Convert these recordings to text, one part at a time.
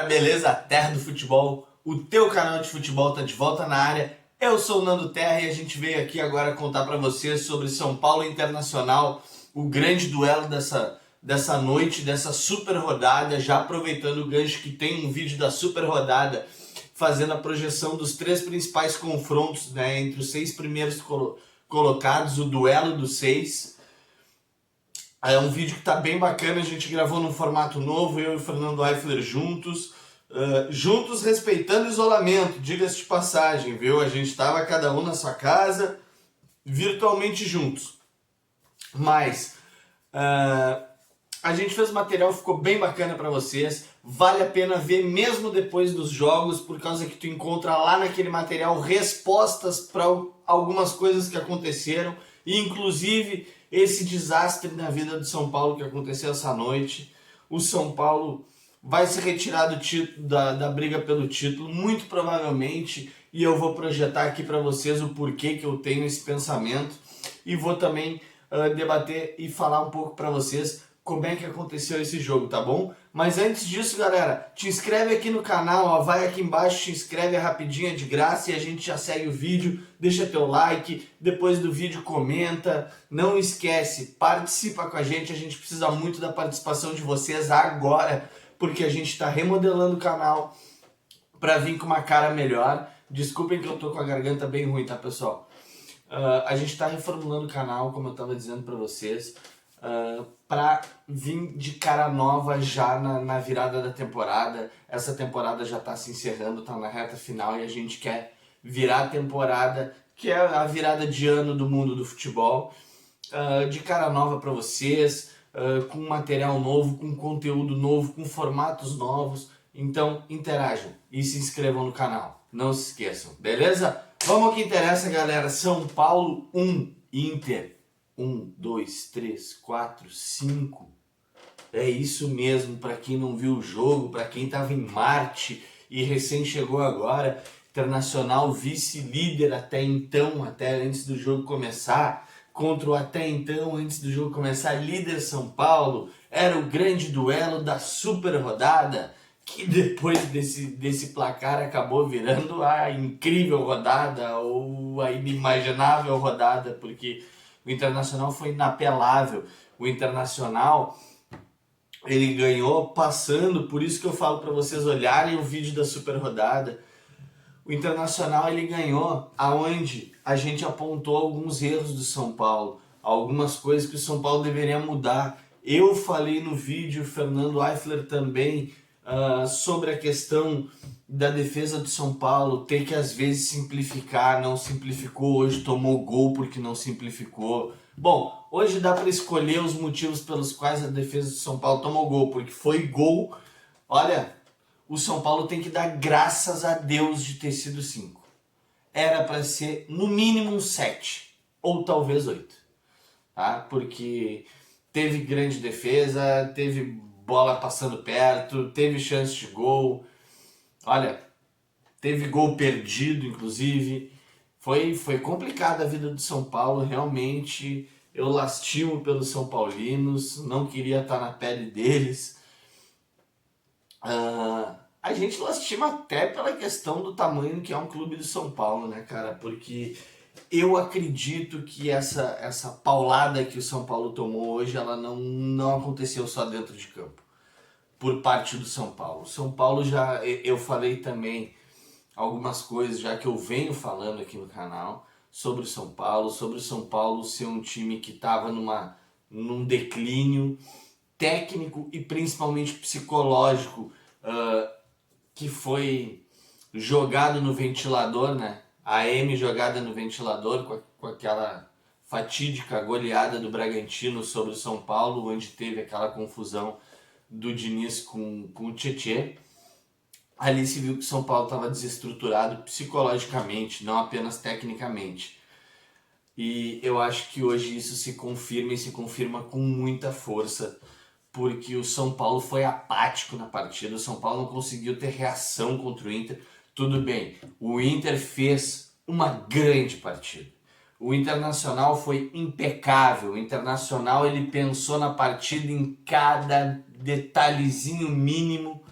galera, beleza? Terra do Futebol, o teu canal de futebol tá de volta na área. Eu sou o Nando Terra e a gente veio aqui agora contar para vocês sobre São Paulo Internacional, o grande duelo dessa noite, dessa super rodada, já aproveitando o gancho que tem um vídeo da super rodada, fazendo a projeção dos três principais confrontos, né, entre os seis primeiros colocados, o duelo dos seis. É um vídeo que tá bem bacana, a gente gravou num formato novo, eu e o Fernando Eifler juntos, juntos respeitando o isolamento, diga-se de passagem, viu? A gente tava cada um na sua casa, virtualmente juntos. Mas a gente fez material, ficou bem bacana para vocês, vale a pena ver mesmo depois dos jogos, por causa que tu encontra lá naquele material respostas para algumas coisas que aconteceram, e inclusive esse desastre na vida do São Paulo que aconteceu essa noite. O São Paulo vai se retirar do título, da briga pelo título, muito provavelmente, e eu vou projetar aqui para vocês o porquê que eu tenho esse pensamento, e vou também debater e falar um pouco para vocês como é que aconteceu esse jogo, tá bom? Mas antes disso, galera, te inscreve aqui no canal, ó, vai aqui embaixo, te inscreve rapidinho, é de graça, e a gente já segue o vídeo, deixa teu like, depois do vídeo comenta, não esquece, participa com a gente precisa muito da participação de vocês agora, porque a gente está remodelando o canal para vir com uma cara melhor. Desculpem que eu tô com a garganta bem ruim, tá, pessoal? A gente está reformulando o canal, como eu estava dizendo para vocês, para vir de cara nova já na virada da temporada. Essa temporada já está se encerrando, está na reta final e a gente quer virar a temporada, que é a virada de ano do mundo do futebol, de cara nova para vocês, com material novo, com conteúdo novo, com formatos novos. Então interajam e se inscrevam no canal, não se esqueçam, beleza? Vamos ao que interessa, galera. São Paulo 1, Inter 1, 2, 3, 4, 5. É isso mesmo, para quem não viu o jogo, para quem estava em Marte e recém chegou agora. Internacional vice-líder até então, até antes do jogo começar, contra o até então, antes do jogo começar, líder São Paulo. Era o grande duelo da super rodada, que depois desse placar acabou virando a incrível rodada ou a inimaginável rodada, porque o Internacional foi inapelável. O Internacional, ele ganhou passando, por isso que eu falo para vocês olharem o vídeo da super rodada. O Internacional, ele ganhou aonde a gente apontou alguns erros do São Paulo, algumas coisas que o São Paulo deveria mudar. Eu falei no vídeo, o Fernando Eifler também, sobre a questão da defesa do São Paulo, ter que às vezes simplificar, não simplificou, hoje tomou gol porque não simplificou. Bom, hoje dá para escolher os motivos pelos quais a defesa do São Paulo tomou gol, porque foi gol. Olha, o São Paulo tem que dar graças a Deus de ter sido 5. Era para ser no mínimo um 7, ou talvez 8, tá? Porque teve grande defesa, teve bola passando perto, teve chance de gol, olha, teve gol perdido, inclusive. Foi complicada a vida do São Paulo, realmente. Eu lastimo pelos São Paulinos, não queria estar na pele deles. A gente lastima até pela questão do tamanho que é um clube do São Paulo, né, cara? Porque eu acredito que essa paulada que o São Paulo tomou hoje, ela não aconteceu só dentro de campo, por parte do São Paulo. São Paulo já, eu falei também algumas coisas já que eu venho falando aqui no canal sobre o São Paulo ser um time que estava num declínio técnico e principalmente psicológico, que foi jogado no ventilador, né? A M jogada no ventilador com aquela fatídica goleada do Bragantino sobre o São Paulo, onde teve aquela confusão do Diniz com o Tietê. Ali se viu que o São Paulo estava desestruturado psicologicamente, não apenas tecnicamente. E eu acho que hoje isso se confirma, e se confirma com muita força, porque o São Paulo foi apático na partida, o São Paulo não conseguiu ter reação contra o Inter. Tudo bem, o Inter fez uma grande partida. O Internacional foi impecável, o Internacional ele pensou na partida em cada detalhezinho mínimo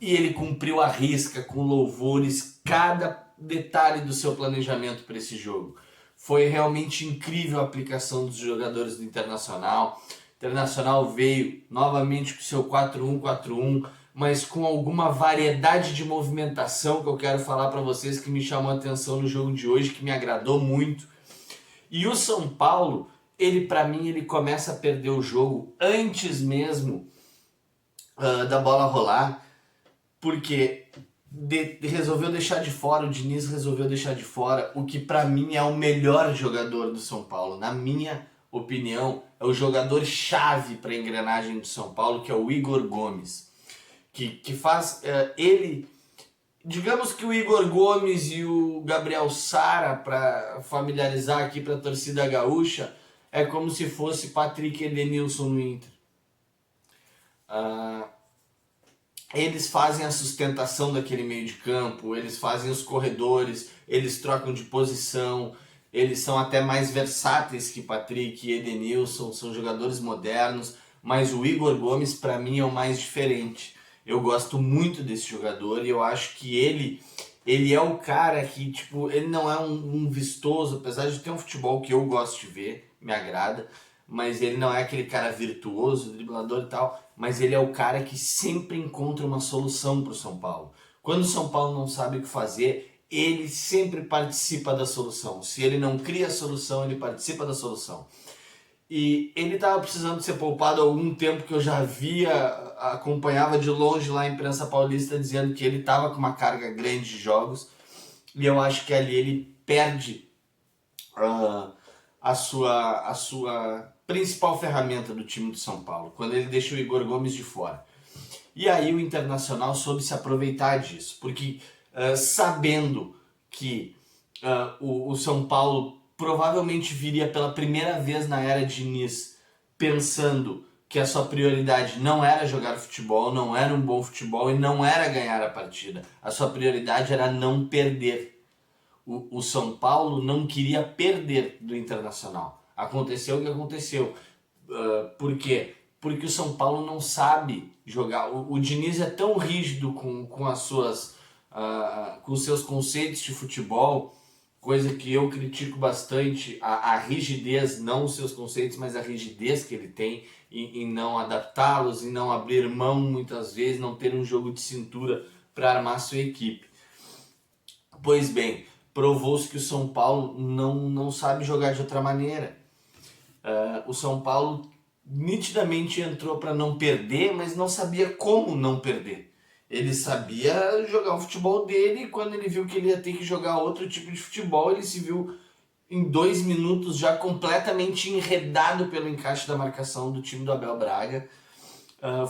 e ele cumpriu à risca, com louvores, cada detalhe do seu planejamento para esse jogo. Foi realmente incrível a aplicação dos jogadores do Internacional. O Internacional veio novamente com o seu 4-1-4-1, mas com alguma variedade de movimentação que eu quero falar para vocês que me chamou a atenção no jogo de hoje, que me agradou muito. E o São Paulo, ele para mim, ele começa a perder o jogo antes mesmo da bola rolar, porque resolveu deixar de fora, o Diniz resolveu deixar de fora o que para mim é o melhor jogador do São Paulo. Na minha opinião, é o jogador chave para a engrenagem do São Paulo, que é o Igor Gomes, que faz ele... Digamos que o Igor Gomes e o Gabriel Sara, para familiarizar aqui para a torcida gaúcha, é como se fosse Patrick e Edenilson no Inter. Eles fazem a sustentação daquele meio de campo, eles fazem os corredores, eles trocam de posição, eles são até mais versáteis que Patrick e Edenilson, são jogadores modernos, mas o Igor Gomes para mim é o mais diferente. Eu gosto muito desse jogador e eu acho que ele é o cara que, tipo, ele não é um vistoso, apesar de ter um futebol que eu gosto de ver, me agrada, mas ele não é aquele cara virtuoso, driblador e tal, mas ele é o cara que sempre encontra uma solução para o São Paulo. Quando o São Paulo não sabe o que fazer, ele sempre participa da solução. Se ele não cria a solução, ele participa da solução. E ele estava precisando ser poupado há algum tempo, que eu já via, acompanhava de longe lá a imprensa paulista dizendo que ele estava com uma carga grande de jogos, e eu acho que ali ele perde a sua principal ferramenta do time do São Paulo, quando ele deixa o Igor Gomes de fora. E aí o Internacional soube se aproveitar disso, porque sabendo que o São Paulo provavelmente viria pela primeira vez na era Diniz pensando que a sua prioridade não era jogar futebol, não era um bom futebol e não era ganhar a partida. A sua prioridade era não perder. O São Paulo não queria perder do Internacional. Aconteceu o que aconteceu. Por quê? Porque o São Paulo não sabe jogar. O Diniz é tão rígido com os seus conceitos de futebol, coisa que eu critico bastante, a rigidez, não os seus conceitos, mas a rigidez que ele tem em não adaptá-los, em não abrir mão muitas vezes, não ter um jogo de cintura para armar a sua equipe. Pois bem, provou-se que o São Paulo não sabe jogar de outra maneira. O São Paulo nitidamente entrou para não perder, mas não sabia como não perder. Ele sabia jogar o futebol dele, e quando ele viu que ele ia ter que jogar outro tipo de futebol, ele se viu em 2 minutos já completamente enredado pelo encaixe da marcação do time do Abel Braga.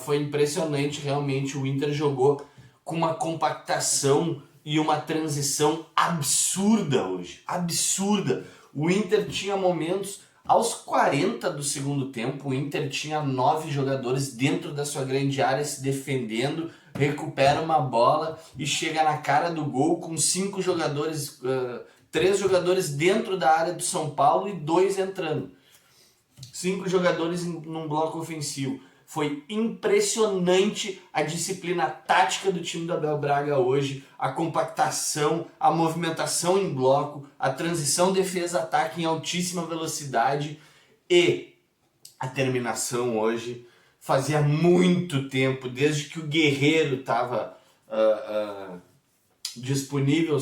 Foi impressionante, realmente. O Inter jogou com uma compactação e uma transição absurda hoje, absurda. O Inter tinha momentos, aos 40 do segundo tempo, o Inter tinha 9 jogadores dentro da sua grande área se defendendo, recupera uma bola e chega na cara do gol com 5 jogadores, 3 jogadores dentro da área do São Paulo e 2 entrando. 5 jogadores num bloco ofensivo. Foi impressionante a disciplina tática do time do Abel Braga hoje, a compactação, a movimentação em bloco, a transição defesa-ataque em altíssima velocidade e a terminação hoje. Fazia muito tempo, desde que o Guerreiro estava disponível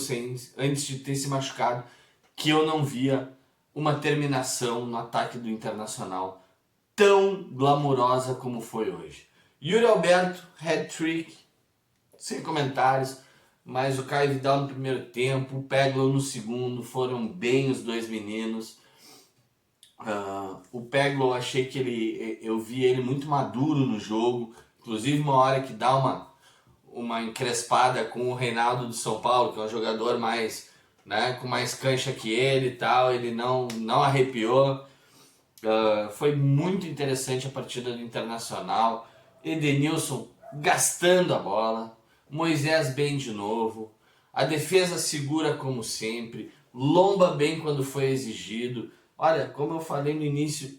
antes de ter se machucado, que eu não via uma terminação no ataque do Internacional tão glamurosa como foi hoje. Yuri Alberto, hat-trick, sem comentários, mas o Caio Vidal no primeiro tempo, o Peglo no segundo, foram bem os dois meninos. O Peglo, achei que eu vi ele muito maduro no jogo, inclusive uma hora que dá uma encrespada com o Reinaldo do São Paulo, que é um jogador mais, né, com mais cancha que ele e tal, ele não arrepiou. Foi muito interessante a partida do Internacional. Edenilson gastando a bola, Moisés bem de novo, a defesa segura como sempre, Lomba bem quando foi exigido. Olha, como eu falei no início,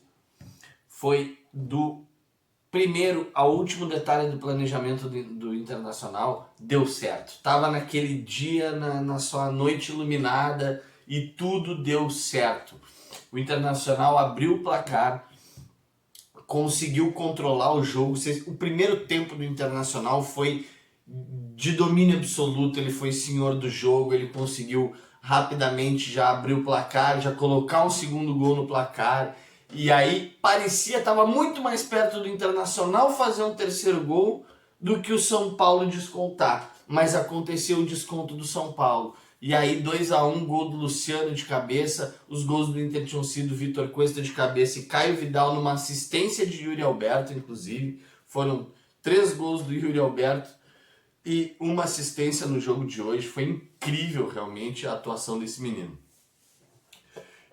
foi do Primeiro, o último detalhe do planejamento do Internacional deu certo. Tava naquele dia, na sua noite iluminada, e tudo deu certo. O Internacional abriu o placar, conseguiu controlar o jogo. O primeiro tempo do Internacional foi de domínio absoluto, ele foi senhor do jogo, ele conseguiu rapidamente já abrir o placar, já colocar um segundo gol no placar, e aí parecia, estava muito mais perto do Internacional fazer um terceiro gol do que o São Paulo descontar, mas aconteceu o desconto do São Paulo. E aí 2-1, gol do Luciano de cabeça. Os gols do Inter tinham sido Vitor Cuesta de cabeça e Caio Vidal numa assistência de Yuri Alberto, inclusive. Foram 3 gols do Yuri Alberto e uma assistência no jogo de hoje. Foi incrível realmente a atuação desse menino.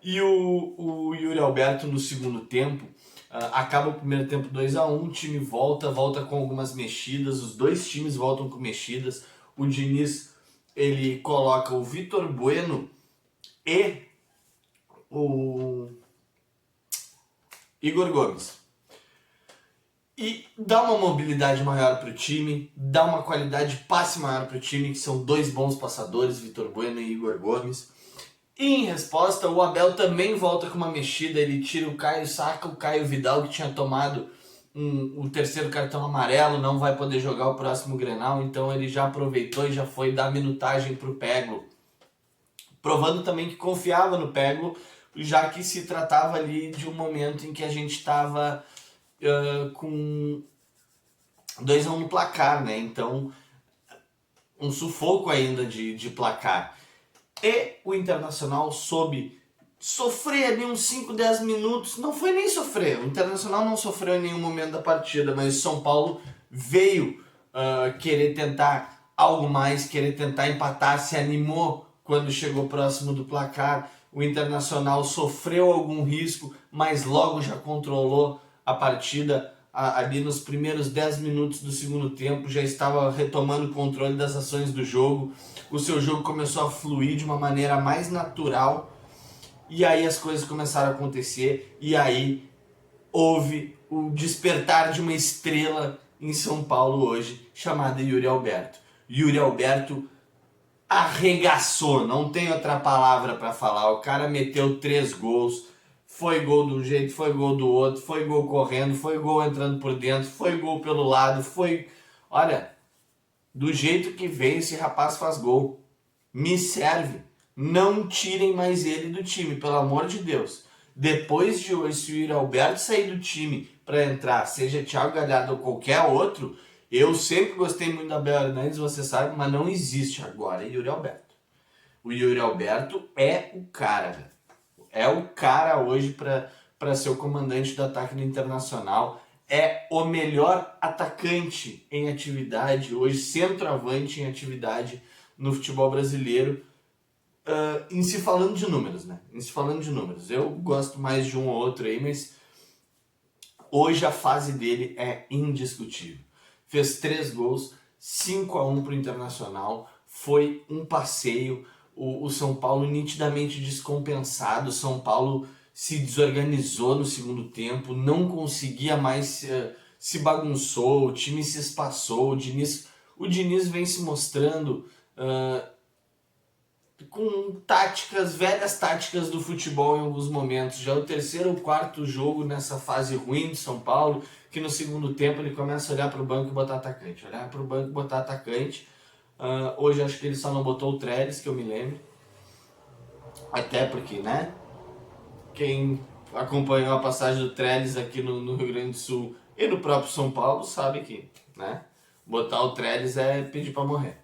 E o Yuri Alberto no segundo tempo, acaba o primeiro tempo 2-1, o time volta com algumas mexidas, os dois times voltam com mexidas. O Diniz, ele coloca o Vitor Bueno e o Igor Gomes. E dá uma mobilidade maior para o time, dá uma qualidade de passe maior para o time, que são dois bons passadores, Vitor Bueno e Igor Gomes. E em resposta, o Abel também volta com uma mexida, ele tira o Caio, saca o Caio Vidal, que tinha tomado o terceiro cartão amarelo, não vai poder jogar o próximo Grenal, então ele já aproveitou e já foi dar minutagem para o Peglo, provando também que confiava no Peglo, já que se tratava ali de um momento em que a gente estava com 2-1 no placar, né? Então, um sufoco ainda de placar. E o Internacional soube sofrer ali uns 5, 10 minutos. Não foi nem sofrer. O Internacional não sofreu em nenhum momento da partida, mas o São Paulo veio querer tentar algo mais, querer tentar empatar, se animou quando chegou próximo do placar. O Internacional sofreu algum risco, mas logo já controlou a partida. Ali nos primeiros 10 minutos do segundo tempo, já estava retomando o controle das ações do jogo. O seu jogo começou a fluir de uma maneira mais natural, e aí as coisas começaram a acontecer, e aí houve o despertar de uma estrela em São Paulo hoje, chamada Yuri Alberto. Yuri Alberto arregaçou, não tem outra palavra para falar. O cara meteu 3 gols, foi gol de um jeito, foi gol do outro, foi gol correndo, foi gol entrando por dentro, foi gol pelo lado, foi... Olha, do jeito que vem esse rapaz faz gol. Me serve. Não tirem mais ele do time, pelo amor de Deus. Depois de hoje, se o Yuri Alberto sair do time para entrar, seja Thiago Galhardo ou qualquer outro, eu sempre gostei muito da Abel Hernandes, você sabe, mas não existe agora Yuri Alberto. O Yuri Alberto é o cara, velho. É o cara hoje para ser o comandante do ataque do Internacional. É o melhor atacante em atividade hoje, centroavante em atividade no futebol brasileiro, em se falando de números, né? Em se falando de números. Eu gosto mais de um ou outro aí, mas hoje a fase dele é indiscutível. Fez 3 gols, 5-1 para o Internacional, foi um passeio. O São Paulo nitidamente descompensado, o São Paulo se desorganizou no segundo tempo, não conseguia mais, se bagunçou, o time se espaçou, o Diniz vem se mostrando com velhas táticas do futebol em alguns momentos. Já é o terceiro ou quarto jogo nessa fase ruim de São Paulo, que no segundo tempo ele começa a olhar para o banco e botar atacante, hoje acho que ele só não botou o Trellis, que eu me lembro. Até porque, né? Quem acompanhou a passagem do Trellis aqui no Rio Grande do Sul e no próprio São Paulo sabe que, né? Botar o Trellis é pedir pra morrer.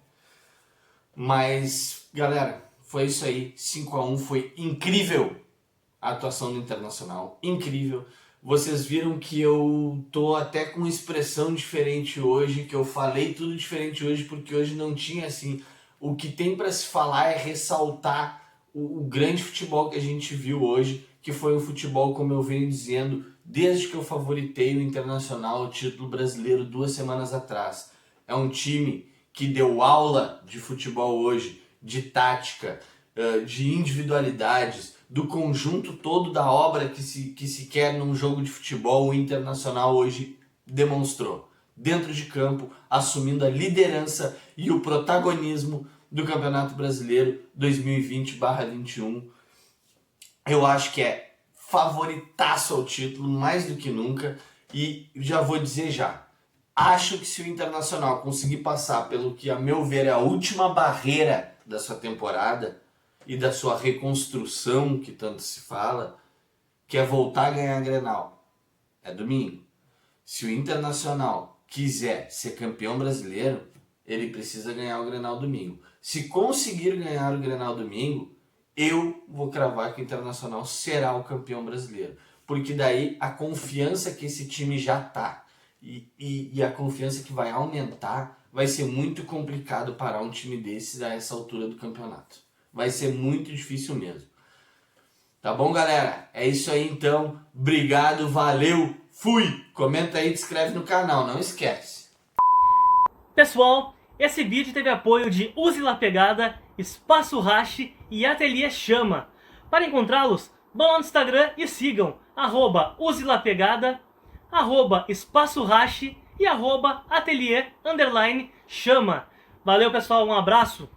Mas, galera, foi isso aí. 5-1, foi incrível a atuação do Internacional. Incrível. Vocês viram que eu tô até com expressão diferente hoje, que eu falei tudo diferente hoje, porque hoje não tinha assim. O que tem para se falar é ressaltar o grande futebol que a gente viu hoje, que foi um futebol, como eu venho dizendo, desde que eu favoritei o Internacional, o título brasileiro 2 semanas atrás. É um time que deu aula de futebol hoje, de tática, de individualidades, do conjunto todo da obra que se quer num jogo de futebol. O Internacional hoje demonstrou dentro de campo, assumindo a liderança e o protagonismo do Campeonato Brasileiro 2020/21. Eu acho que é favoritaço ao título, mais do que nunca, e já vou dizer já, acho que se o Internacional conseguir passar pelo que, a meu ver, é a última barreira da sua temporada e da sua reconstrução, que tanto se fala, que é voltar a ganhar a Grenal, é domingo. Se o Internacional quiser ser campeão brasileiro, ele precisa ganhar o Grenal domingo. Se conseguir ganhar o Grenal domingo, eu vou cravar que o Internacional será o campeão brasileiro. Porque daí a confiança que esse time já tá e a confiança que vai aumentar, vai ser muito complicado parar um time desses a essa altura do campeonato. Vai ser muito difícil mesmo. Tá bom, galera? É isso aí então. Obrigado, valeu, fui! Comenta aí, te inscreve no canal, não esquece. Pessoal, esse vídeo teve apoio de Use La Pegada, Espaço Rache e Ateliê Chama. Para encontrá-los, vão lá no Instagram e sigam @uselapegada, @espaço rache e @ateliê_chama. Valeu, pessoal, um abraço!